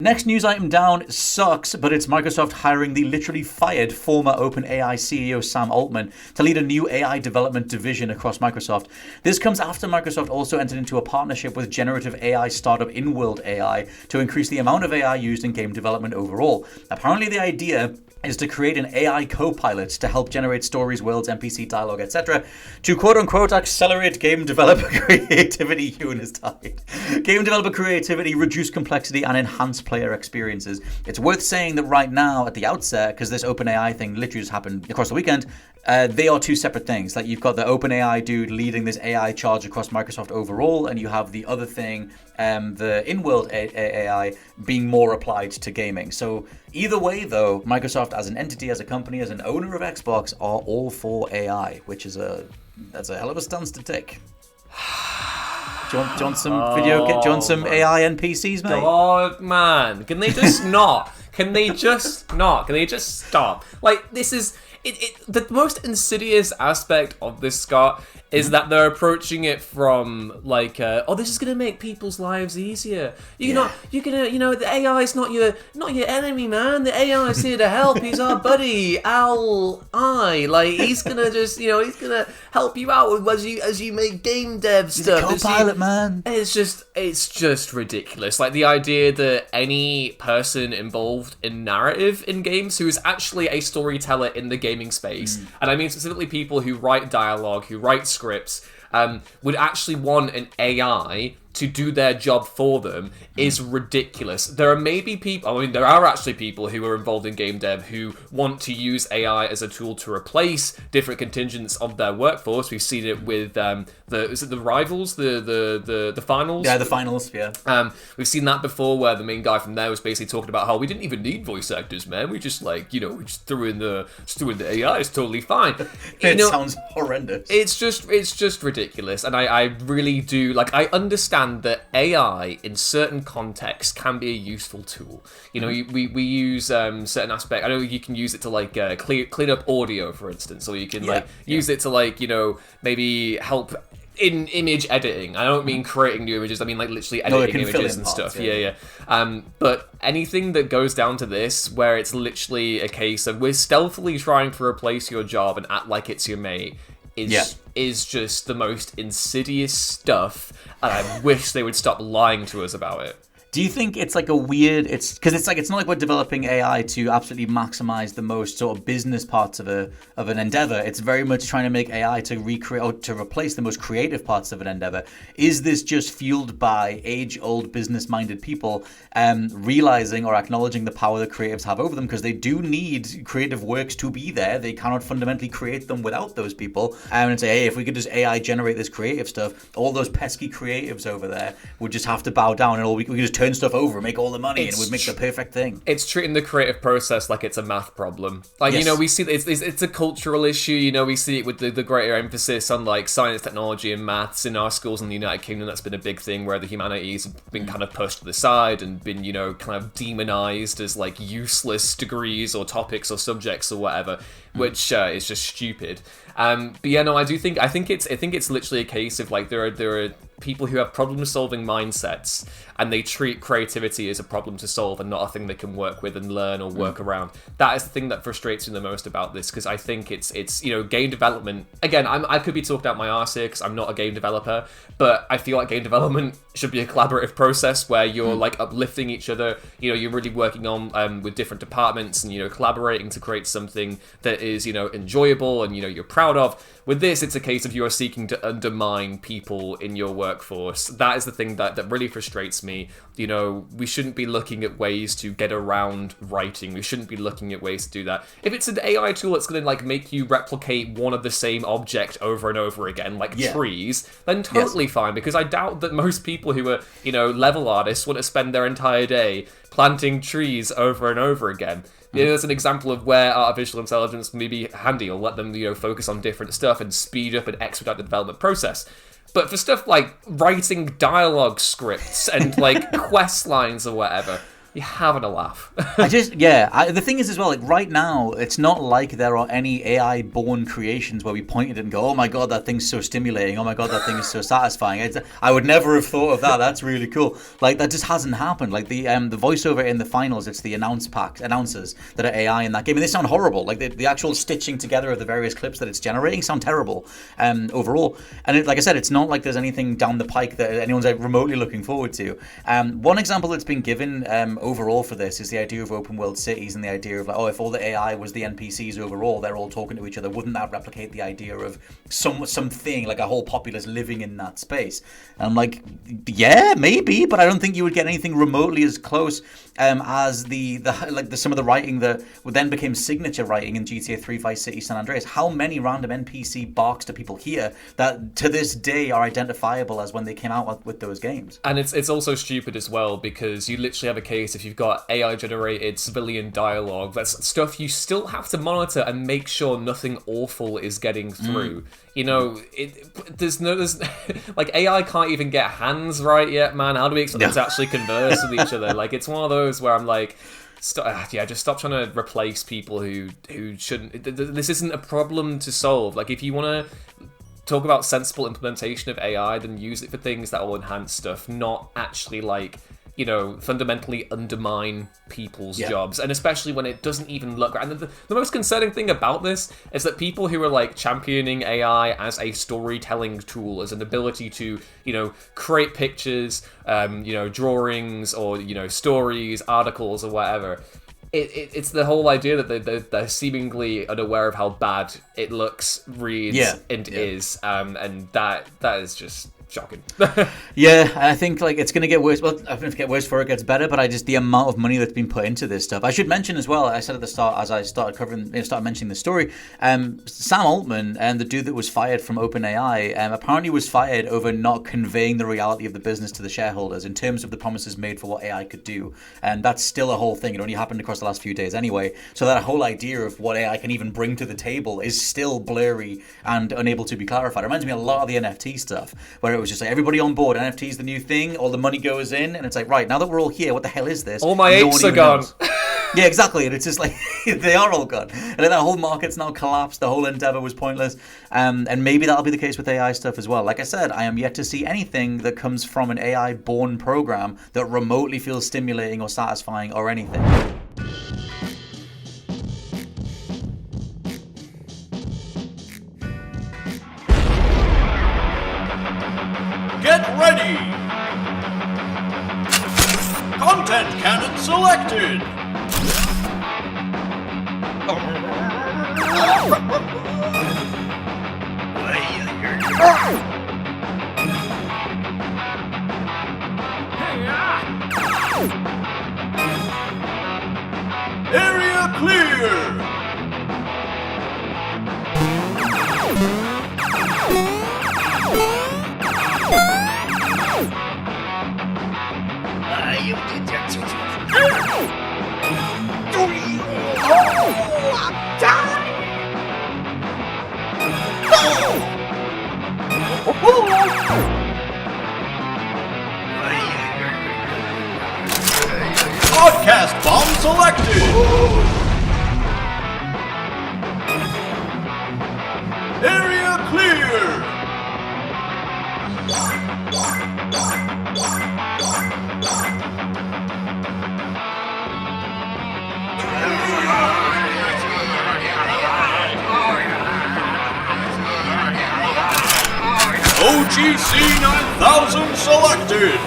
Next news item down sucks, but it's Microsoft hiring the literally fired former OpenAI CEO Sam Altman to lead a new AI development division across Microsoft. This comes after Microsoft also entered into a partnership with generative AI startup InWorld AI to increase the amount of AI used in game development overall. Apparently the idea is to create an AI co-pilot to help generate stories, worlds, NPC dialogue, etc. to quote-unquote accelerate game developer creativity. Ewan has died. Game developer creativity, reduce complexity, and enhance player experiences. It's worth saying that right now, at the outset, because this OpenAI thing literally just happened across the weekend, they are two separate things. Like, you've got the OpenAI dude leading this AI charge across Microsoft overall, and you have the other thing, the InWorld AI, being more applied to gaming. So either way, though, Microsoft as an entity, as a company, as an owner of Xbox, are all for AI, which is that's a hell of a stance to take. Do you want some do you want some AI NPCs, mate? Oh man, can they just not? Can they just not? Can they just stop? Like, this is the most insidious aspect of this, Scott, is that they're approaching it from like, this is gonna make people's lives easier. The AI is not your enemy, man. The AI is here to help. He's our buddy, Like, he's gonna just, he's gonna help you out as you make game dev stuff. He's a co-pilot, man. It's just ridiculous. Like, the idea that any person involved in narrative in games who is actually a storyteller in the gaming space, and I mean specifically people who write dialogue, who write scripts, would actually want an AI to do their job for them is ridiculous. There are actually people who are involved in game dev who want to use AI as a tool to replace different contingents of their workforce. We've seen it with the Rivals, the finals? Yeah, the finals, yeah. We've seen that before, where the main guy from there was basically talking about how we didn't even need voice actors, man. We just we just threw in the AI. It's totally fine. It sounds horrendous. It's just ridiculous, and I really do, I understand that AI in certain contexts can be a useful tool. We use certain aspect. I know you can use it to clean up audio, for instance, or you can use it to maybe help in image editing. I don't mean creating new images. I mean literally editing images and stuff. Yeah. But anything that goes down to this, where it's literally a case of we're stealthily trying to replace your job and act like it's your mate, is just the most insidious stuff, and I wish they would stop lying to us about it. Do you think it's like a weird? It's not like we're developing AI to absolutely maximize the most sort of business parts of an endeavor. It's very much trying to make AI to recreate or to replace the most creative parts of an endeavor. Is this just fueled by age-old business-minded people realizing or acknowledging the power that creatives have over them, because they do need creative works to be there? They cannot fundamentally create them without those people. And say, hey, if we could just AI generate this creative stuff, all those pesky creatives over there would just have to bow down, and we could just turn stuff over, make all the money, and it would make the perfect thing. It's treating the creative process like it's a math problem. We see it's a cultural issue. We see it with the greater emphasis on science, technology, and maths in our schools in the United Kingdom. That's been a big thing, where the humanities have been kind of pushed to the side and been kind of demonized as useless degrees or topics or subjects or whatever, which is just stupid. But yeah, no, I think it's literally a case of there are people who have problem-solving mindsets, and they treat creativity as a problem to solve and not a thing they can work with and learn or work around. That is the thing that frustrates me the most about this, because I think it's game development. Again, I could be talking out my arse here because I'm not a game developer, but I feel like game development should be a collaborative process where you're uplifting each other. You're really working on with different departments and collaborating to create something that is enjoyable and you're proud of. With this, it's a case of you are seeking to undermine people in your workforce. That is the thing that really frustrates me. We shouldn't be looking at ways to get around writing. We shouldn't be looking at ways to do that. If it's an AI tool that's going to make you replicate one of the same object over and over again, trees, then totally fine. Because I doubt that most people who are level artists want to spend their entire day planting trees over and over again. That's an example of where artificial intelligence may be handy, or let them focus on different stuff and speed up and expedite the development process. But for stuff like writing dialogue scripts and quest lines or whatever, You're having a laugh. The thing is as well, like right now, it's not like there are any AI-born creations where we point at it and go, oh my god, that thing's so stimulating, oh my god, that thing is so satisfying. I would never have thought of that, that's really cool. Like, that just hasn't happened. Like, the voiceover in the finals, it's the announcers that are AI in that game, and they sound horrible. Like, the actual stitching together of the various clips that it's generating sound terrible overall. And like I said, it's not like there's anything down the pike that anyone's remotely looking forward to. One example that's been given overall for this is the idea of open world cities, and the idea of like, oh, if all the AI was the NPCs overall, they're all talking to each other, wouldn't that replicate the idea of something like a whole populace living in that space? And I'm like, yeah, maybe, but I don't think you would get anything remotely as close as some of the writing that then became signature writing in GTA 3, Vice City, San Andreas. How many random NPC barks do people hear that to this day are identifiable as when they came out with those games? And it's also stupid as well, because you literally have a case if you've got AI generated civilian dialogue, that's stuff you still have to monitor and make sure nothing awful is getting through. You know, there's like, AI can't even get hands right yet, man. How do we expect them to actually converse with each other? Like, it's one of those where I'm like, just stop trying to replace people who shouldn't. This isn't a problem to solve. Like, if you want to talk about sensible implementation of AI, then use it for things that will enhance stuff, not actually, like, you know, fundamentally undermine people's jobs, and especially when it doesn't even look right. And the most concerning thing about this is that people who are like championing AI as a storytelling tool, as an ability to, you know, create pictures, you know, drawings, or, you know, stories, articles, or whatever. It's the whole idea that they're seemingly unaware of how bad it looks, reads, is, and that is just shocking. Yeah, I think like it's going to get worse. Well, I don't know if it gets worse before it gets better, but the amount of money that's been put into this stuff. I should mention as well, I said at the start, as I started mentioning the story, Sam Altman, and the dude that was fired from OpenAI, apparently was fired over not conveying the reality of the business to the shareholders in terms of the promises made for what AI could do. And that's still a whole thing. It only happened across the last few days anyway. So that whole idea of what AI can even bring to the table is still blurry and unable to be clarified. It reminds me a lot of the NFT stuff, where it was just like everybody on board, NFT's the new thing, all the money goes in, and it's like, right, now that we're all here, what the hell is this? All my apes are gone. Yeah, exactly, and it's just like, they are all gone. And then that whole market's now collapsed, the whole endeavor was pointless, and maybe that'll be the case with AI stuff as well. Like I said, I am yet to see anything that comes from an AI-born program that remotely feels stimulating or satisfying or anything. Get ready! Content cannon selected! Area clear! Broadcast bomb selected! Area clear! OGC 9000 selected!